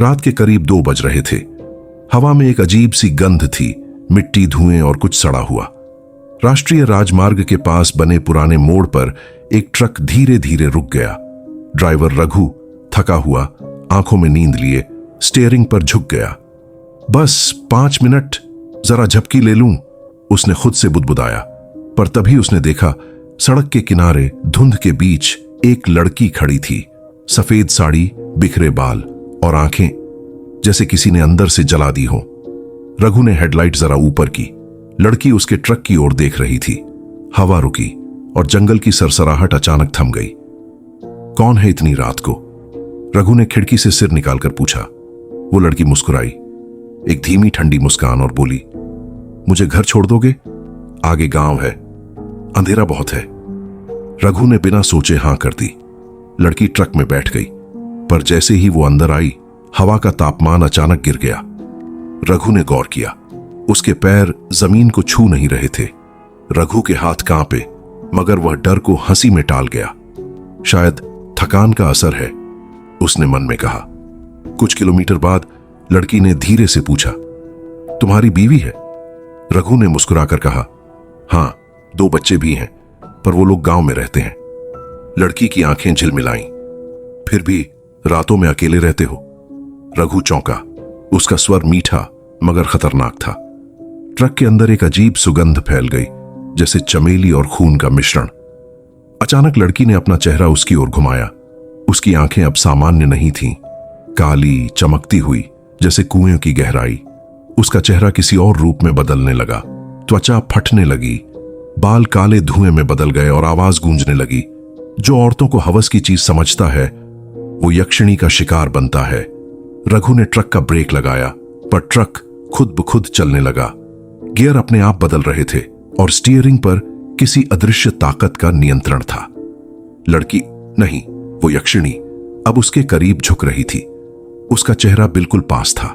रात के करीब 2 बज रहे थे। हवा में एक अजीब सी गंध थी, मिट्टी, धुएं और कुछ सड़ा हुआ। राष्ट्रीय राजमार्ग के पास बने पुराने मोड़ पर एक ट्रक धीरे धीरे रुक गया। ड्राइवर रघु थका हुआ, आंखों में नींद लिए, स्टीयरिंग पर झुक गया। बस 5 मिनट, जरा झपकी ले लूं, उसने खुद से बुदबुदाया। पर तभी उसने देखा, सड़क के किनारे धुंध के बीच एक लड़की खड़ी थी। सफेद साड़ी, बिखरे बाल और आंखें जैसे किसी ने अंदर से जला दी हो। रघु ने हेडलाइट जरा ऊपर की। लड़की उसके ट्रक की ओर देख रही थी। हवा रुकी और जंगल की सरसराहट अचानक थम गई। कौन है इतनी रात को? रघु ने खिड़की से सिर निकालकर पूछा। वो लड़की मुस्कुराई, एक धीमी ठंडी मुस्कान, और बोली, मुझे घर छोड़ दोगे? आगे गांव है, अंधेरा बहुत है। रघु ने बिना सोचे हां कर दी। लड़की ट्रक में बैठ गई, पर जैसे ही वो अंदर आई, हवा का तापमान अचानक गिर गया। रघु ने गौर किया, उसके पैर जमीन को छू नहीं रहे थे। रघु के हाथ कांपे, मगर वह डर को हंसी में टाल गया। शायद थकान का असर है, उसने मन में कहा। कुछ किलोमीटर बाद लड़की ने धीरे से पूछा, तुम्हारी बीवी है? रघु ने मुस्कुराकर कहा, हां, 2 बच्चे भी हैं, पर वो लोग गांव में रहते हैं। लड़की की आंखें झिलमिलाईं। फिर भी रातों में अकेले रहते हो? रघु चौंका। उसका स्वर मीठा मगर खतरनाक था। ट्रक के अंदर एक अजीब सुगंध फैल गई, जैसे चमेली और खून का मिश्रण। अचानक लड़की ने अपना चेहरा उसकी ओर घुमाया। उसकी आंखें अब सामान्य नहीं थीं, काली, चमकती हुई, जैसे कुएं की गहराई। उसका चेहरा किसी और रूप में बदलने लगा। त्वचा फटने लगी, बाल काले धुएं में बदल गए और आवाज गूंजने लगी। जो औरतों को हवस की चीज समझता है, वो यक्षिणी का शिकार बनता है। रघु ने ट्रक का ब्रेक लगाया, पर ट्रक खुद ब खुद चलने लगा। गियर अपने आप बदल रहे थे और स्टीयरिंग पर किसी अदृश्य ताकत का नियंत्रण था। लड़की नहीं, वो यक्षिणी अब उसके करीब झुक रही थी। उसका चेहरा बिल्कुल पास था।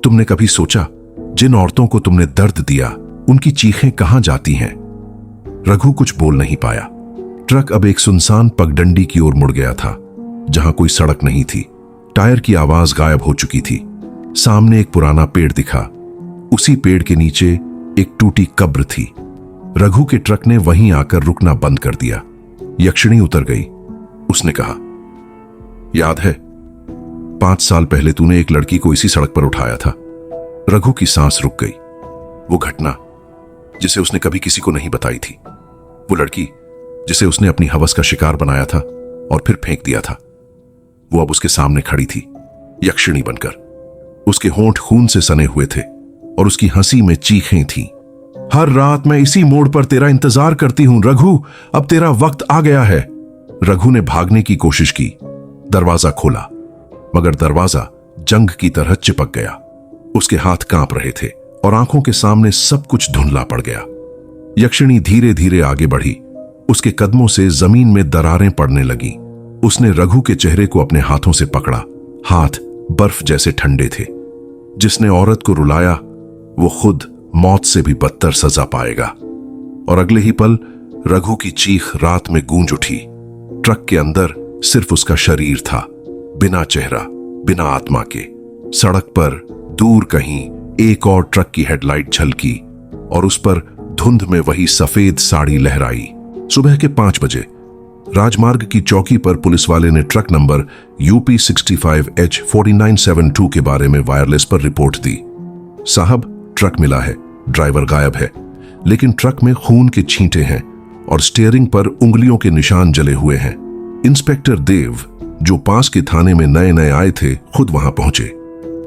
तुमने कभी सोचा, जिन औरतों को तुमने दर्द दिया, उनकी चीखें कहां जाती हैं? रघु कुछ बोल नहीं पाया। ट्रक अब एक सुनसान पगडंडी की ओर मुड़ गया था, जहां कोई सड़क नहीं थी। टायर की आवाज गायब हो चुकी थी। सामने एक पुराना पेड़ दिखा। उसी पेड़ के नीचे एक टूटी कब्र थी। रघु के ट्रक ने वहीं आकर रुकना बंद कर दिया। यक्षिणी उतर गई। उसने कहा, याद है 5 साल पहले तूने एक लड़की को इसी सड़क पर उठाया था? रघु की सांस रुक गई। वो घटना जिसे उसने कभी किसी को नहीं बताई थी, वो लड़की जिसे उसने अपनी हवस का शिकार बनाया था और फिर फेंक दिया था, वो अब उसके सामने खड़ी थी, यक्षिणी बनकर। उसके होंठ खून से सने हुए थे और उसकी हंसी में चीखें थीं। हर रात मैं इसी मोड़ पर तेरा इंतजार करती हूं रघु, अब तेरा वक्त आ गया है। रघु ने भागने की कोशिश की। दरवाजा खोला, मगर दरवाजा जंग की तरह चिपक गया। उसके हाथ कांप रहे थे और आंखों के सामने सब कुछ धुंधला पड़ गया। यक्षिणी धीरे धीरे आगे बढ़ी। उसके कदमों से जमीन में दरारें पड़ने लगी। उसने रघु के चेहरे को अपने हाथों से पकड़ा। हाथ बर्फ जैसे ठंडे थे। जिसने औरत को रुलाया, वो खुद मौत से भी बदतर सजा पाएगा। और अगले ही पल रघु की चीख रात में गूंज उठी। ट्रक के अंदर सिर्फ उसका शरीर था, बिना चेहरा, बिना आत्मा के। सड़क पर दूर कहीं एक और ट्रक की हेडलाइट झलकी और उस पर धुंध में वही सफेद साड़ी लहराई। सुबह के 5 बजे राजमार्ग की चौकी पर पुलिस वाले ने ट्रक नंबर UP 65H4972 के बारे में वायरलेस पर रिपोर्ट दी। साहब, ट्रक मिला है, ड्राइवर गायब है, लेकिन ट्रक में खून के छींटे हैं और स्टीयरिंग पर उंगलियों के निशान जले हुए हैं। इंस्पेक्टर देव, जो पास के थाने में नए नए आए थे, खुद वहां पहुंचे।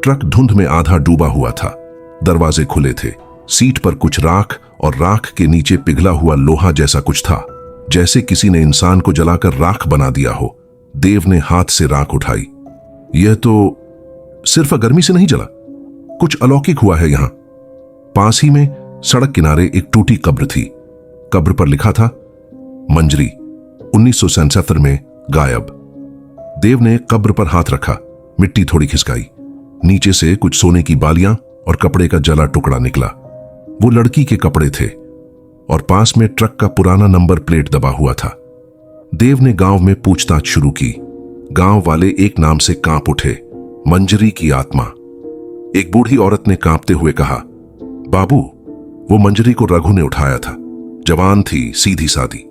ट्रक धुंध में आधा डूबा हुआ था। दरवाजे खुले थे। सीट पर कुछ राख और राख के नीचे पिघला हुआ लोहा जैसा कुछ था, जैसे किसी ने इंसान को जलाकर राख बना दिया हो। देव ने हाथ से राख उठाई। यह तो सिर्फ गर्मी से नहीं जला, कुछ अलौकिक हुआ है यहां। पास ही में सड़क किनारे एक टूटी कब्र थी। कब्र पर लिखा था, मंजरी 1977 में गायब। देव ने कब्र पर हाथ रखा, मिट्टी थोड़ी खिसकाई। नीचे से कुछ सोने की बालियां और कपड़े का जला टुकड़ा निकला। वो लड़की के कपड़े थे और पास में ट्रक का पुराना नंबर प्लेट दबा हुआ था। देव ने गांव में पूछताछ शुरू की। गांव वाले एक नाम से कांप उठे, मंजरी की आत्मा। एक बूढ़ी औरत ने कांपते हुए कहा, बाबू, वो मंजरी को रघु ने उठाया था। जवान थी, सीधी सादी।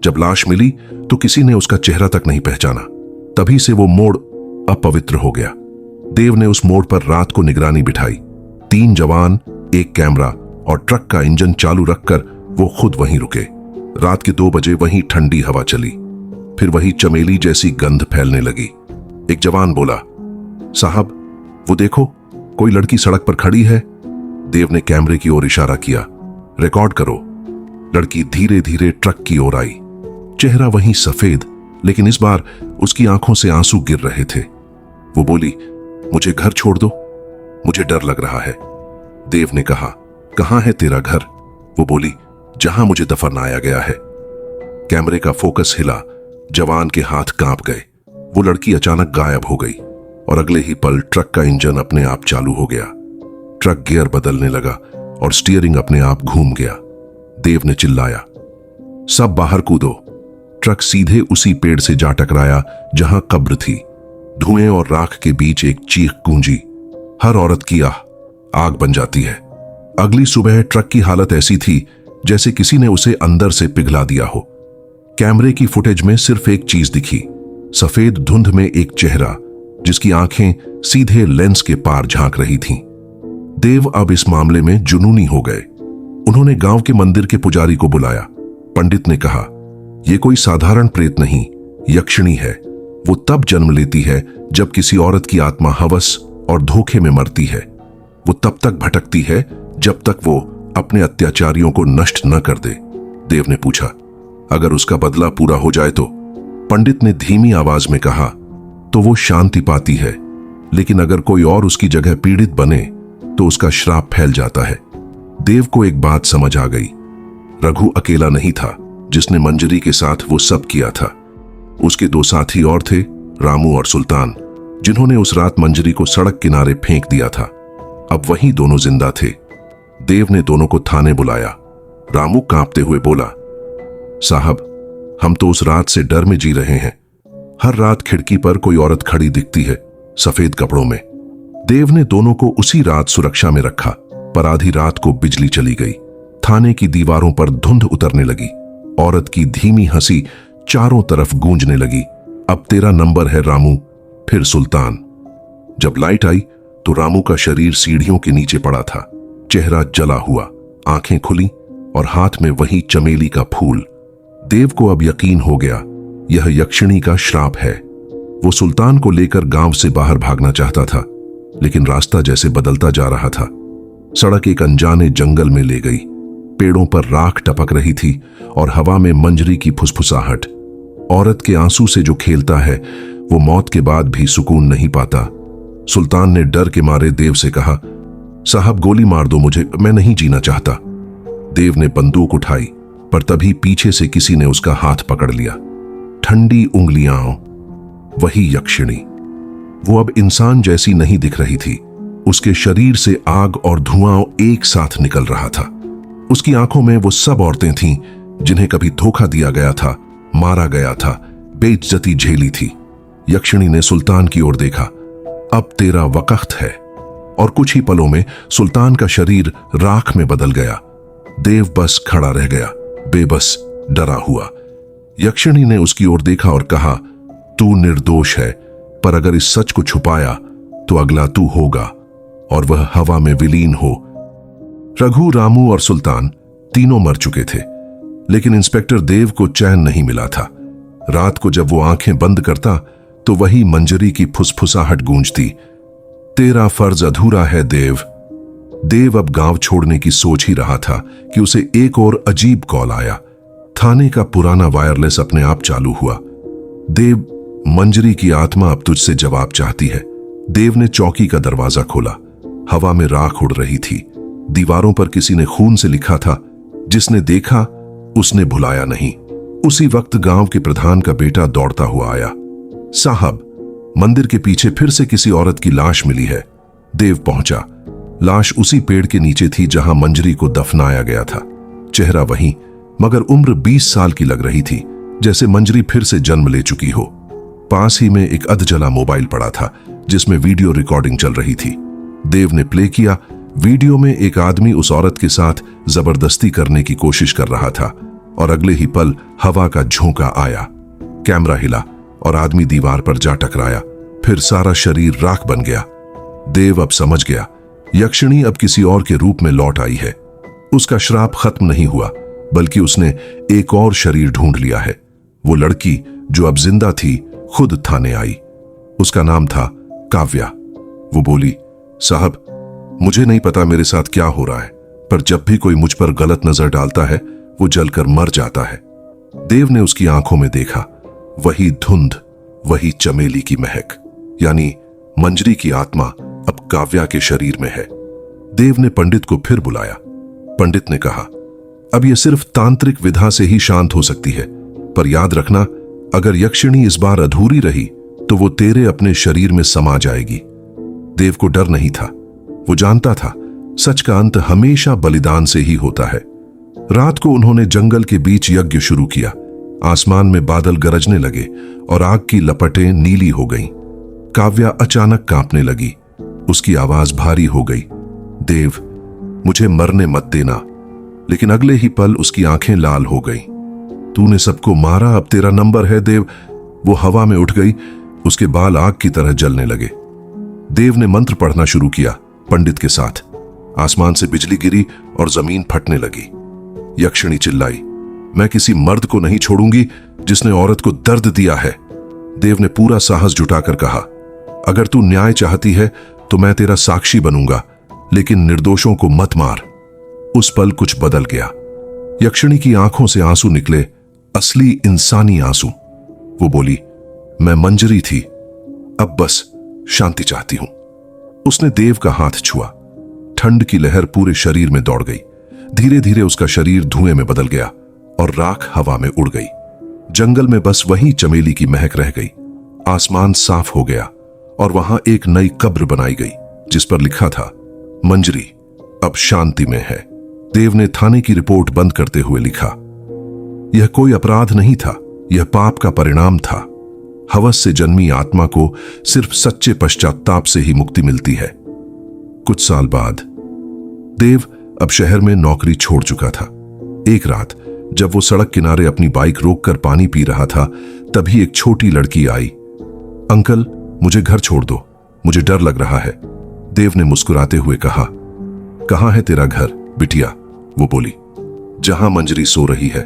जब लाश मिली तो किसी ने उसका चेहरा तक नहीं पहचाना। तभी से वो मोड़ अपवित्र हो गया। देव ने उस मोड़ पर रात को निगरानी बिठाई। 3 जवान, 1 कैमरा और ट्रक का इंजन चालू रखकर वो खुद वहीं रुके। रात के 2 बजे वहीं ठंडी हवा चली। फिर वही चमेली जैसी गंध फैलने लगी। एक जवान बोला, साहब, वो देखो, कोई लड़की सड़क पर खड़ी है। देव ने कैमरे की ओर इशारा किया, रिकॉर्ड करो। लड़की धीरे धीरे ट्रक की ओर आई। चेहरा वहीं सफेद, लेकिन इस बार उसकी आंखों से आंसू गिर रहे थे। वो बोली, मुझे घर छोड़ दो, मुझे डर लग रहा है। देव ने कहा, कहां है तेरा घर? वो बोली, जहां मुझे दफनाया गया है। कैमरे का फोकस हिला, जवान के हाथ कांप गए। वो लड़की अचानक गायब हो गई और अगले ही पल ट्रक का इंजन अपने आप चालू हो गया। ट्रक गियर बदलने लगा और स्टीयरिंग अपने आप घूम गया। देव ने चिल्लाया, सब बाहर कूदो। ट्रक सीधे उसी पेड़ से जा टकराया जहां कब्र थी। धुएं और राख के बीच एक चीख गूंजी। हर औरत की आग बन जाती है। अगली सुबह ट्रक की हालत ऐसी थी जैसे किसी ने उसे अंदर से पिघला दिया हो। कैमरे की फुटेज में सिर्फ एक चीज दिखी, सफेद धुंध में एक चेहरा जिसकी आंखें सीधे लेंस के पार झांक रही थीं। देव अब इस मामले में जुनूनी हो गए। उन्होंने गांव के मंदिर के पुजारी को बुलाया। पंडित ने कहा, यह कोई साधारण प्रेत नहीं, यक्षिणी है। वो तब जन्म लेती है जब किसी औरत की आत्मा हवस और धोखे में मरती है। वो तब तक भटकती है जब तक वो अपने अत्याचारियों को नष्ट न कर दे। देव ने पूछा, अगर उसका बदला पूरा हो जाए तो? पंडित ने धीमी आवाज में कहा, तो वो शांति पाती है, लेकिन अगर कोई और उसकी जगह पीड़ित बने तो उसका श्राप फैल जाता है। देव को एक बात समझ आ गई, रघु अकेला नहीं था जिसने मंजरी के साथ वो सब किया था। उसके 2 साथी और थे, रामू और सुल्तान, जिन्होंने उस रात मंजरी को सड़क किनारे फेंक दिया था। अब वहीं दोनों जिंदा थे। देव ने दोनों को थाने बुलाया। रामू कांपते हुए बोला, साहब, हम तो उस रात से डर में जी रहे हैं। हर रात खिड़की पर कोई औरत खड़ी दिखती है, सफेद कपड़ों में। देव ने दोनों को उसी रात सुरक्षा में रखा, पर आधी रात को बिजली चली गई। थाने की दीवारों पर धुंध उतरने लगी। औरत की धीमी हंसी चारों तरफ गूंजने लगी। अब तेरा नंबर है रामू। फिर सुल्तान। जब लाइट आई तो रामू का शरीर सीढ़ियों के नीचे पड़ा था, चेहरा जला हुआ, आंखें खुली और हाथ में वही चमेली का फूल। देव को अब यकीन हो गया, यह यक्षिणी का श्राप है। वो सुल्तान को लेकर गांव से बाहर भागना चाहता था, लेकिन रास्ता जैसे बदलता जा रहा था। सड़क एक अनजाने जंगल में ले गई। पेड़ों पर राख टपक रही थी और हवा में मंजरी की फुसफुसाहट। औरत के आंसू से जो खेलता है वो मौत के बाद भी सुकून नहीं पाता। सुल्तान ने डर के मारे देव से कहा, साहब, गोली मार दो मुझे, मैं नहीं जीना चाहता। देव ने बंदूक उठाई, पर तभी पीछे से किसी ने उसका हाथ पकड़ लिया। ठंडी उंगलियां, वही यक्षिणी। वो अब इंसान जैसी नहीं दिख रही थी। उसके शरीर से आग और धुआं एक साथ निकल रहा था। उसकी आंखों में वो सब औरतें थीं जिन्हें कभी धोखा दिया गया था, मारा गया था, बेइज्जती झेली थी। यक्षिणी ने सुल्तान की ओर देखा, अब तेरा वक्त है। और कुछ ही पलों में सुल्तान का शरीर राख में बदल गया। देव बस खड़ा रह गया, बेबस, डरा हुआ। यक्षिणी ने उसकी ओर देखा और कहा, तू निर्दोष है, पर अगर इस सच को छुपाया तो अगला तू होगा और वह हवा में विलीन हो। रघु, रामू और सुल्तान तीनों मर चुके थे, लेकिन इंस्पेक्टर देव को चैन नहीं मिला था। रात को जब वो आंखें बंद करता तो वही मंजरी की फुसफुसाहट गूंजती, तेरा फर्ज अधूरा है देव। देव अब गांव छोड़ने की सोच ही रहा था कि उसे एक और अजीब कॉल आया। थाने का पुराना वायरलेस अपने आप चालू हुआ। देव, मंजरी की आत्मा अब तुझसे जवाब चाहती है। देव ने चौकी का दरवाजा खोला। हवा में राख उड़ रही थी। दीवारों पर किसी ने खून से लिखा था, जिसने देखा उसने भुलाया नहीं। उसी वक्त गांव के प्रधान का बेटा दौड़ता हुआ आया। साहब, मंदिर के पीछे फिर से किसी औरत की लाश मिली है। देव पहुंचा। लाश उसी पेड़ के नीचे थी जहां मंजरी को दफनाया गया था। चेहरा वही, मगर उम्र 20 साल की लग रही थी, जैसे मंजरी फिर से जन्म ले चुकी हो। पास ही में एक अधजला मोबाइल पड़ा था जिसमें वीडियो रिकॉर्डिंग चल रही थी। देव ने प्ले किया। वीडियो में एक आदमी उस औरत के साथ जबरदस्ती करने की कोशिश कर रहा था और अगले ही पल हवा का झोंका आया। कैमरा हिला और आदमी दीवार पर जा टकराया। फिर सारा शरीर राख बन गया। देव अब समझ गया, यक्षिणी अब किसी और के रूप में लौट आई है। उसका श्राप खत्म नहीं हुआ, बल्कि उसने एक और शरीर ढूंढ लिया है। वो लड़की जो अब जिंदा थी खुद थाने आई। उसका नाम था काव्या। वो बोली, साहब, मुझे नहीं पता मेरे साथ क्या हो रहा है, पर जब भी कोई मुझ पर गलत नजर डालता है वो जलकर मर जाता है। देव ने उसकी आंखों में देखा, वही धुंध, वही चमेली की महक, यानी मंजरी की आत्मा अब काव्या के शरीर में है। देव ने पंडित को फिर बुलाया। पंडित ने कहा, अब यह सिर्फ तांत्रिक विधा से ही शांत हो सकती है, पर याद रखना, अगर यक्षिणी इस बार अधूरी रही तो वो तेरे अपने शरीर में समा जाएगी। देव को डर नहीं था। वो जानता था सच का अंत हमेशा बलिदान से ही होता है। रात को उन्होंने जंगल के बीच यज्ञ शुरू किया। आसमान में बादल गरजने लगे और आग की लपटें नीली हो गईं। काव्या अचानक कांपने लगी। उसकी आवाज भारी हो गई, देव, मुझे मरने मत देना। लेकिन अगले ही पल उसकी आंखें लाल हो गईं। तूने सबको मारा, अब तेरा नंबर है देव। वो हवा में उठ गई। उसके बाल आग की तरह जलने लगे। देव ने मंत्र पढ़ना शुरू किया पंडित के साथ। आसमान से बिजली गिरी और जमीन फटने लगी। यक्षिणी चिल्लाई, मैं किसी मर्द को नहीं छोड़ूंगी जिसने औरत को दर्द दिया है। देव ने पूरा साहस जुटाकर कहा, अगर तू न्याय चाहती है तो मैं तेरा साक्षी बनूंगा, लेकिन निर्दोषों को मत मार। उस पल कुछ बदल गया। यक्षिणी की आंखों से आंसू निकले, असली इंसानी आंसू। वो बोली, मैं मंजरी थी, अब बस शांति चाहती हूं। उसने देव का हाथ छुआ। ठंड की लहर पूरे शरीर में दौड़ गई। धीरे धीरे उसका शरीर धुएं में बदल गया और राख हवा में उड़ गई। जंगल में बस वही चमेली की महक रह गई। आसमान साफ हो गया और वहां एक नई कब्र बनाई गई जिस पर लिखा था, मंजरी अब शांति में है। देव ने थाने की रिपोर्ट बंद करते हुए लिखा, यह कोई अपराध नहीं था, यह पाप का परिणाम था। हवस से जन्मी आत्मा को सिर्फ सच्चे पश्चाताप से ही मुक्ति मिलती है। कुछ साल बाद देव अब शहर में नौकरी छोड़ चुका था। एक रात जब वो सड़क किनारे अपनी बाइक रोककर पानी पी रहा था, तभी एक छोटी लड़की आई। अंकल, मुझे घर छोड़ दो, मुझे डर लग रहा है। देव ने मुस्कुराते हुए कहा, कहां है तेरा घर बिटिया? वो बोली, जहां मंजरी सो रही है।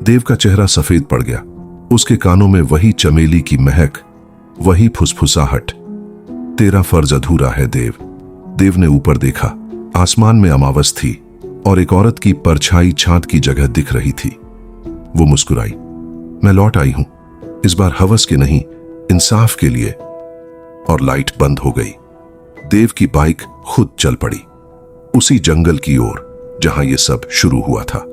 देव का चेहरा सफेद पड़ गया। उसके कानों में वही चमेली की महक, वही फुसफुसाहट। तेरा फर्ज अधूरा है देव। देव ने ऊपर देखा। आसमान में अमावस थी और एक औरत की परछाई चांद की जगह दिख रही थी। वो मुस्कुराई, मैं लौट आई हूं, इस बार हवस के नहीं, इंसाफ के लिए। और लाइट बंद हो गई। देव की बाइक खुद चल पड़ी, उसी जंगल की ओर जहां यह सब शुरू हुआ था।